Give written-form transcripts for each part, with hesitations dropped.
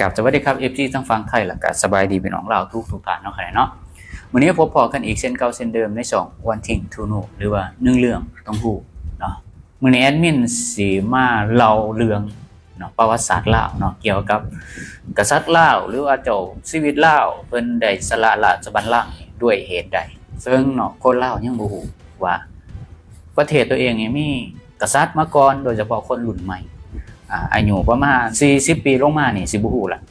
กับสวัสดีครับFGทั้งฟังไทยและก็สบายดีพี่น้องเราทุกท่านเนาะครับเนาะวันนี้พบพอกันอีกเช่นเก่าเช่นเดิมในช่องวันทิงทูโนหรือว่า1เรื่องต้องฮู้เนาะมื้อนี้แอดมินสิมาเล่าเรื่องเนาะประวัติศาสตร์ลาวเนาะเกี่ยวกับกษัตริย์ลาวหรือว่าเจ้าชีวิตลาวเพิ่นได้สละราชบัลลังก์ด้วยเหตุใดซึ่งเนาะคนลาวยังบ่ฮู้ว่าประเทศตัวเองนี่มีกษัตริย์มาก่อนโดยเฉพาะคนรุ่นใหม่อายุประมาณ40 ปีลงมานี่สิบ่ฮู้ล่ะ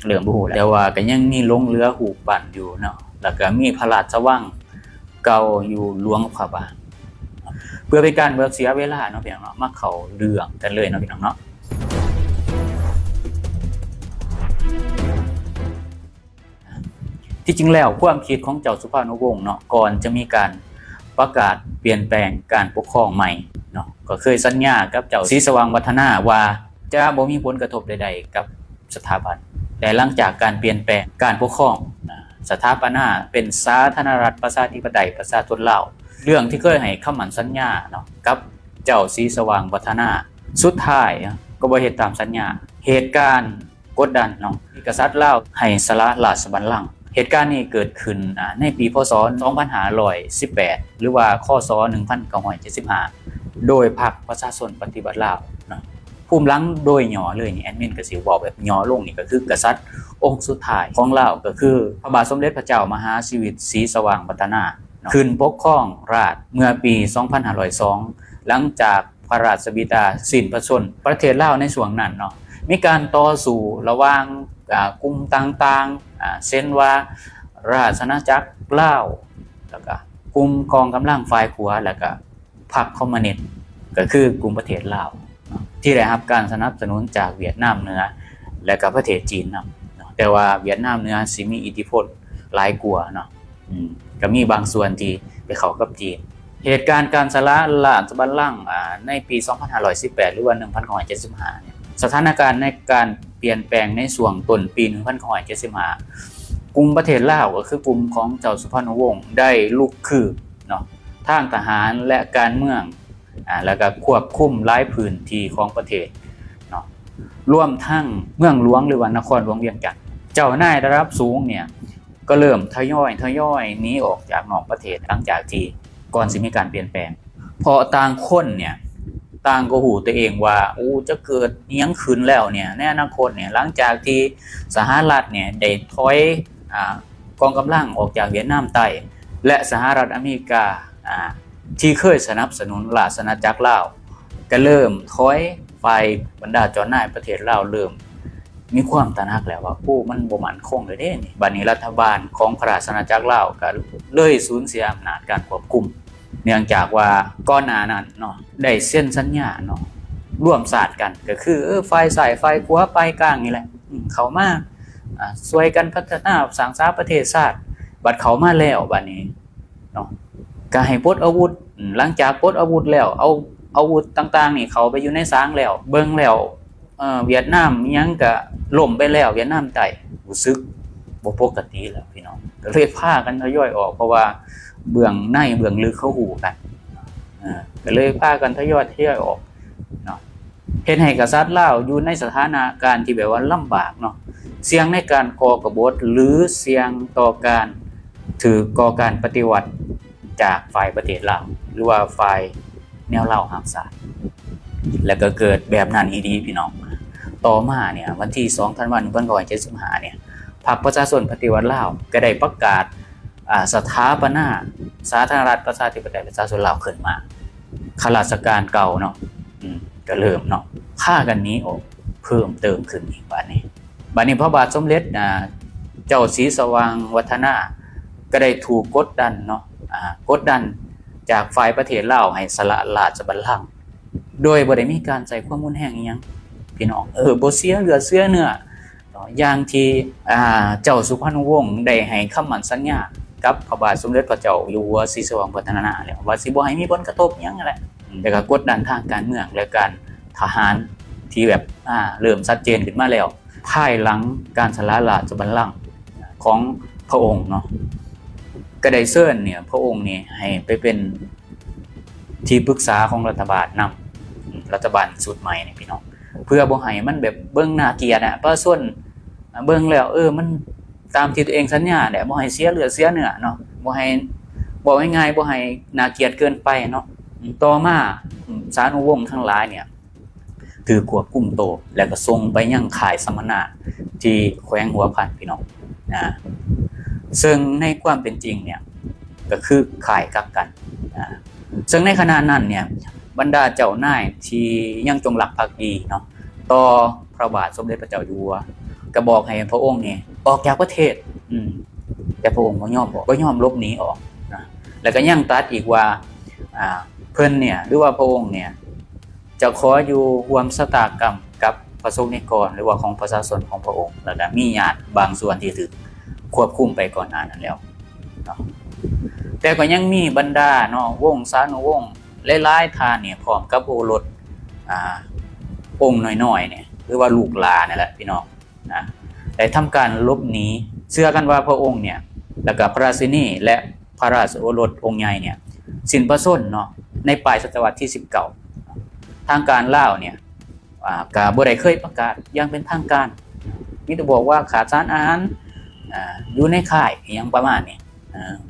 เริ่มบ่ฮู้แล้วแต่ว่าก็ยังมีลงเรือหูปปั้นอยู่เนาะแล้วก็มีพระราชวังเก่าอยู่หลวงพระบางเพื่อเป็นการบ่เสียเวลาเนาะพี่น้องเนาะมาเข้าเรื่องกันเลยเนาะพี่น้องเนาะที่จริงแล้วความคิดของเจ้าสุภานุวงศ์เนาะก่อนจะมีการประกาศเปลี่ยนแปลงการปกครองใหม่เนาะก็เคยสัญญากับเจ้าศรีสว่างวัฒนาว่าจะบ่มีผลกระทบใดๆกับสถาบันแต่หลังจากการเปลี่ยนแปลงการปกครองสถาปนาเป็นสาธารณรัฐประชาธิปไตยประชาชนลาวเรื่องที่เคยให้คำมั่นสัญญาเนาะกับเจ้าศรีสว่างวัฒนาสุดท้ายก็บ่เฮ็ดตามสัญญาเหตุการณ์กดดันเนาะกษัตริย์ลาวให้สละราชบัลลังก์เหตุการณ์นี้เกิดขึ้นในปีพ.ศ. 2518หรือว่าค.ศ. 1975โดยพรรคประชาชนปฏิบัติลาวเนาะภูมิหลังโดยย่อเลยนี่แอดมินก็สิเว้าแบบย่อลงนี่ก็คือกษัตริย์องค์สุดท้ายของลาวก็คือพระบาทสมเด็จพระเจ้ามหาชีวิตศรีสว่างวัฒนาขึ้นปกครองราชเมื่อปี 2502หลังจากพระราชบิดาสิ้นพระชนม์ประเทศลาวในช่วงนั้นเนาะมีการต่อสู้ระหว่างกลุ่มต่างๆเช่นว่าราชอาณาจักรลาวแล้วก็กลุ่มกองกำลังฝ่ายขวาแล้วก็พรรคคอมมิวนิสต์ก็คือกลุ่มประเทศลาวที่ได้รับการสนับสนุนจากเวียดนามเหนือและก็ประเทศจีนนะแต่ว่าเวียดนามเหนือสิมีอิทธิพลหลายกว่าเนาะก็มีบางส่วนที่ไปเข้ากับจีนเหตุการณ์การสละราชบัลลังก์ในปี 2518 หรือว่า 1975 เนี่ยสถานการณ์ในการเปลี่ยนแปลงในช่วงต้นปี 1975 กลุ่มประเทศลาวก็คือกลุ่มของเจ้าสุภานุวงศ์ได้ลุกคืบเนาะทางทหารและการเมืองแล้วก็ควบคุมหลายพื้นที่ของประเทศเนาะรวมทั้งเมืองหลวงหรือว่านครหลวงเวียงจันทน์เจ้านายระดับสูงเนี่ยก็เริ่มทยอยหนีออกจากนอกประเทศหลังจากที่ก่อนสิมีการเปลี่ยนแปลงพอต่างคนเนี่ยต่างก็หูตัวเองว่าจะเกิดอิหยังขึ้นแล้วเนี่ยในอนาคตเนี่ยหลังจากที่สหรัฐเนี่ยได้ถอยกองกำลังออกจากเวียดนามใต้และสหรัฐอเมริกาที่เคยสนับสนุนราชอาณาจักรลาวก็เริ่มถอยฝ่ายบรรดาเจ้านายประเทศลาวเริ่มมีความตระหนักแล้วว่ามันบ่มั่นคงเลยเด้นี่บัดนี้รัฐบาลของพระราชอาณาจักรลาวก็เลยสูญเสียอำนาจการควบคุมเนื่องจากว่าก่อนหน้านั้นเนาะได้เซ็นสัญญาเนาะร่วมศาสตร์กันก็คือฝ่ายซ้ายฝ่ายขวาฝ่ายกลางนี่แหละเข้ามาช่วยกันพัฒนาสร้างสรรค์ประเทศชาติบัดเข้ามาแล้วบัดนี้เนาะก็ให้ปลดอาวุธหลังจากปลดอาวุธแล้วเอาอาวุธต่างๆนี่เข้าไปอยู่ในศาลแล้วเบิ่งแล้วเวียดนามยังก็ล่มไปแล้วเวียดนามใต้รู้สึกบ่ปกติแล้วพี่น้องก็เลยพากันทยอยออกเพราะว่าเบื้องในเบื้องลึกเขาหูกันก็เลยพากันทยอยออกเนาะเฮ็ดให้กษัตริย์ลาวอยู่ในสถานะการที่แบบว่าลำบากเนาะเสี่ยงในการก่อกบฏหรือเสี่ยงต่อการก่อการปฏิวัติจากฝ่ายประเทศลาวหรือว่าฝ่ายแนวลาวหามศาสตร์แล้วก็เกิดแบบนั้นอีดีพี่น้องต่อมาเนี่ยวันที่2ธันวาคม1975เนี่ยพรรคประชาชนปฏิวัติลาวก็ได้ประกาศสถาปนาสาธารณรัฐประชาธิปไตยประชาชนลาวขึ้นมาข้าราชการเก่าเนาะก็เริ่มเนาะพากันนี้ออกเพิ่มเติมขึ้นอีกบัดนี้พระบาทสมเด็จเจ้าศรีสว่างวัฒนาก็ได้ถูกกดดันเนาะกดดันจากฝ่ายประเทศลาวให้สละราชบัลลังก์โดยบ่ได้มีการใช้ความรุนแรงอีหยังพี่น้องบ่เสียเลือดเสื้อเนื้ออย่างที่เจ้าสุภานุวงศ์ได้ให้คำมั่นสัญญากับพระบาทสมเด็จพระเจ้าอยู่หัวศรีสว่างวัฒนาแล้วว่าสิบ่ให้มีผลกระทบหยังนั่นแหละแล้วก็กดดันทางการเมืองและการทหารที่แบบเริ่มชัดเจนขึ้นมาแล้วภายหลังการสละราชบัลลังก์ของพระองค์เนาะก็ได้เชิญเนี่ยพระองค์นี่ให้ไปเป็นที่ปรึกษาของรัฐบาลนำรัฐบาลชุดใหม่นี่พี่น้องเพื่อบ่ให้มันแบบเบิ่งน่าเกลียดประชาชน เบิ่งแล้วมันตามที่ตัวเองสัญญาแหละบ่ให้เสียเลือดเสียเนื้อเนาะบ่ให้บอกง่ายๆบ่ให้น่าเกลียดเกินไปเนาะต่อมาสานุวงศ์ทั้งหลายเนี่ยถือควบคุมโตแล้วก็ส่งไปยังค่ายสมณะที่แขวงหัวพันพี่น้องนะซึ่งในความเป็นจริงเนี่ยก็คือค่ายกักกันนะซึ่งในขณะนั้นเนี่ยบรรดาเจ้านายที่ยังจงรักภักดีเนาะต่อพระบาทสมเด็จพระเจ้าอยู่หัวก็บอกให้พระองค์นี่ออกจากประเทศแต่พระองค์บ่ยอมบอกบ่ยอมลบหนีออกนะแล้วก็ยังตรัสอีกว่าเพิ่นเนี่ยหรือว่าพระองค์เนี่ยจะขออยู่ร่วมชะตากรรมกับประสบนิกรหรือว่าของประชาชนของพระองค์แล้วก็มีญาติบางส่วนที่ถูกควบคุมไปก่อนหน้านั้นแล้วเนาะแต่ก็ยังมีบรรดาเนาะวงศ์สานุวงศ์หลายๆท่านเนี่ยพร้อมกับโอรสองค์น้อยๆเนี่ยหรือว่าลูกหลานนั่นแหละพี่น้องนะได้ทำการลบหนีเชื่อกันว่าพระองค์เนี่ยแล้วก็พระราชินีและพระราชโอรสองค์ใหญ่เนี่ยสิ้นพระชนม์เนาะในปลายศตวรรษที่19ทางการลาวเนี่ยก็บ่ได้เคยประกาศอย่างเป็นทางการมีแต่บอกว่าขาดสารอาหารอยู่ในค่ายอย่างประมาณนี้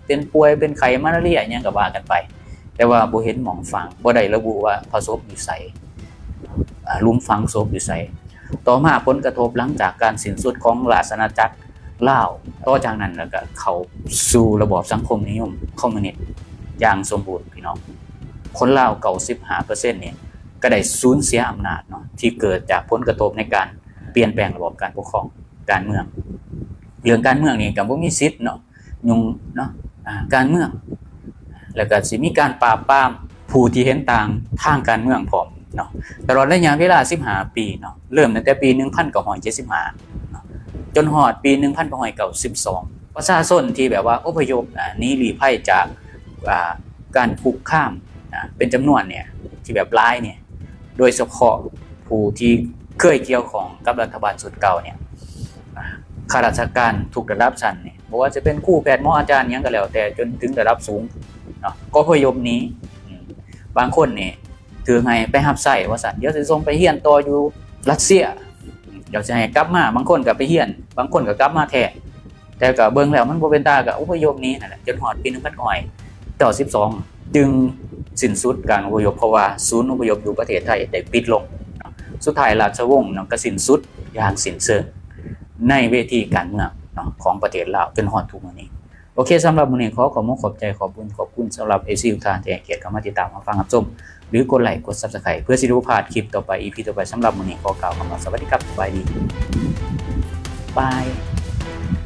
เป็นป่วยเป็นไข้มาลาเรียหยังก็ว่ากันไปแต่ว่าบ่เห็นหมองฝังบ่ได้ระบุว่าพระศพอยู่ไสหลุมฝังศพอยู่ไสต่อมาผลกระทบหลังจากการสิ้นสุดของราชอาณาจักรลาวต่อจากนั้นแล้วก็เข้าสู่ระบอบสังคมนิยมคอมมิวนิสต์อย่างสมบูรณ์พี่น้องคนลาว 95% เนี่ยก็ได้สูญเสียอำนาจเนาะที่เกิดจากผลกระทบในการเปลี่ยนแปลงระบบการปกครองการเมืองเรื่องการเมืองนี่ก็บ่มีสิทธิ์เนาะยุ่งเนาะการเมืองแล้วก็สิมีการปราบปรามผู้ที่เห็นต่างทางการเมืองพร้อมเนาะตลอดระยะเวลา15ปีเนาะเริ่มตั้งแต่ปี1975เนาะจนฮอดปี1992ประชาชนที่แบบว่าอพยพหนีลี้ภัยจากการคุกคามเป็นจำนวนเนี่ยที่แบบหลายเนี่ยโดยเฉพาะผู้ที่เคยเกี่ยวข้องกับรัฐบาลชุดเก่าเนี่ยข้าราชการทุกระดับชั้นเนี่ยบ่ว่าจะเป็นครูแพทย์หมออาจารย์หยังก็แล้วแต่จนถึงระดับสูงเนาะก็อพยพนี้บางคนนี่ถือให้ไปรับใช้ว่าซั่นเดี๋ยวสิส่งไปเรียนต่ออยู่รัสเซียเดี๋ยวสิให้กลับมาบางคนก็ไปเรียนบางคนก็กลับมาแท้แต่ก็เบิ่งแล้วมันบ่เป็นตาก็อพยพนี้นั่นแหละจนฮอดปี1992จึงสิ้นสุดการอพยพเพราะว่าศูนย์อพยพอยู่ประเทศไทยได้ปิดลงสุดท้ายราชวงศ์ก็สิ้นสุดอย่างสิ้นเชิงในเวทีการเมืองของประเทศลาวจนฮอดทุกมื้อนี้โอเคสำหรับมื้อนี้ขอบใจขอบคุณสำหรับ FC ทุกท่านที่ให้เกียรติเข้ามาติดตามรับฟังรับชมหรือกดไลค์กด Subscribe เพื่อสิได้บ่พลาดคลิปต่อไป EP ต่อไปสำหรับมื้อนี้ขอกล่าวคำว่าสวัสดีครับสบายดีบาย